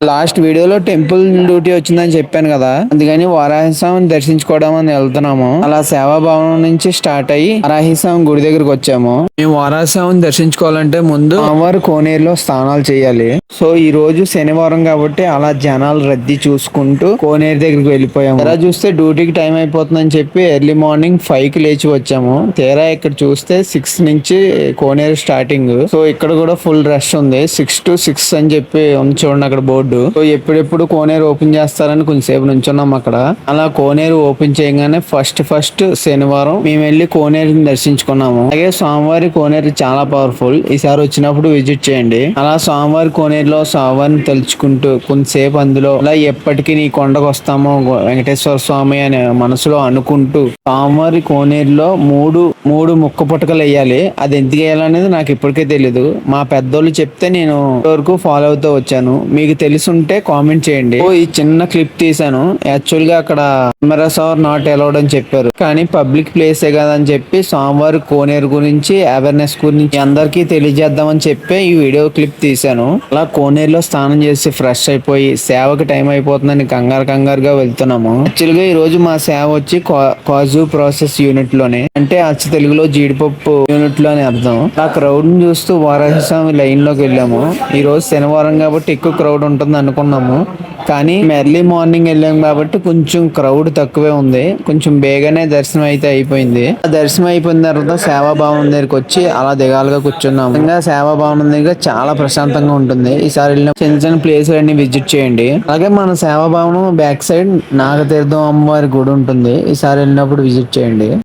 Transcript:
Last వీడియోలో temple duty వచ్చిందని చెప్పాను కదా, అందుకని వారాహిస్వామిని దర్శించుకోవడం అని వెళ్తున్నాము. అలా సేవాభావం నుంచి స్టార్ట్ అయ్యి వారాహిస్వామి గుడి దగ్గరకు వచ్చాము. మేము వారాహిస్వామిని దర్శించుకోవాలంటే ముందు అమ్మవారు కోనేరులో స్నానాలు చేయాలి. సో ఈ రోజు శనివారం కాబట్టి అలా జనాలు రద్దీ చూసుకుంటూ కోనేరు దగ్గరికి వెళ్ళిపోయాము. తీరా చూస్తే డ్యూటీకి టైం అయిపోతుందని చెప్పి ఎర్లీ మార్నింగ్ 5 కి లేచి వచ్చాము. తీరా ఇక్కడ చూస్తే 6 నుంచి కోనేరు స్టార్టింగ్. సో ఇక్కడ కూడా ఫుల్ రష్ ఉంది. 6 to 6 అని చెప్పి ఉంది చూడండి అక్కడ బోర్డు. సో ఎప్పుడెప్పుడు కోనేరు ఓపెన్ చేస్తారని కొంచెంసేపు నుంచున్నాం అక్కడ. అలా కోనేరు ఓపెన్ చేయగానే ఫస్ట్ శనివారం మేము వెళ్ళి కోనేరుని దర్శించుకున్నాము. అలాగే స్వామివారి కోనేరు చాలా పవర్ఫుల్. ఈసారి వచ్చినప్పుడు విజిట్ చేయండి. అలా స్వామివారి కోనేరులో స్వామివారిని తలుచుకుంటూ కొంతసేపు అందులో అలా ఎప్పటికీ నీ కొండకు వస్తామో వెంకటేశ్వర స్వామి అని మనసులో అనుకుంటూ స్వామివారి కోనేరులో మూడు ముక్క పుటకలు వేయాలి. అది ఎందుకు వేయాలనేది నాకు ఇప్పటికే తెలీదు. మా పెద్దోళ్ళు చెప్తే నేను వరకు ఫాలో అవుతూ వచ్చాను. మీకు తెలుసుంటే కామెంట్ చేయండి. ఈ చిన్న క్లిప్ తీసాను. యాక్చువల్ గా అక్కడ కెమెరాస్ ఆర్ నాట్ అలౌడ్ అని చెప్పారు, కానీ పబ్లిక్ ప్లేసే కదా అని చెప్పి స్వామివారి కోనేరు గురించి అవేర్నెస్ గురించి అందరికీ తెలియజేద్దామని చెప్పి ఈ వీడియో క్లిప్ తీసాను. అలా కోనేరులో స్నానం చేసి ఫ్రెష్ అయిపోయి సేవకి టైం అయిపోతుందని కంగారుగా వెళ్తున్నాము. యాక్చువల్ గా ఈ రోజు మా సేవ వచ్చి కాజు ప్రాసెస్ యూనిట్ లోనే, అంటే అచ్చ తెలుగులో జీడిపప్పు యూనిట్ లో అని అర్థం. ఆ క్రౌడ్ ని చూస్తూ వారాహిస్వామి లైన్ లోకి వెళ్ళాము. ఈ రోజు శనివారం కాబట్టి ఎక్కువ క్రౌడ్ ఉంటుంది అనుకున్నాము, కానీ ఎర్లీ మార్నింగ్ వెళ్ళాము కాబట్టి కొంచెం క్రౌడ్ తక్కువే ఉంది. కొంచెం బేగానే దర్శనం అయితే అయిపోయింది. దర్శనం అయిపోయిన తర్వాత సేవాభవనం దగ్గరికి వచ్చి అలా దిగాలుగా కూర్చున్నాము. ఇంకా సేవాభవనం దగ్గర చాలా ప్రశాంతంగా ఉంటుంది. ఈసారి వెళ్ళిన చిన్న ప్లేస్ అన్ని విజిట్ చేయండి. అలాగే మన సేవాభవనం బ్యాక్ సైడ్ నాగతీర్థం అమ్మవారి గుడి ఉంటుంది. ఈసారి వెళ్ళినప్పుడు విజిట్ చేయండి.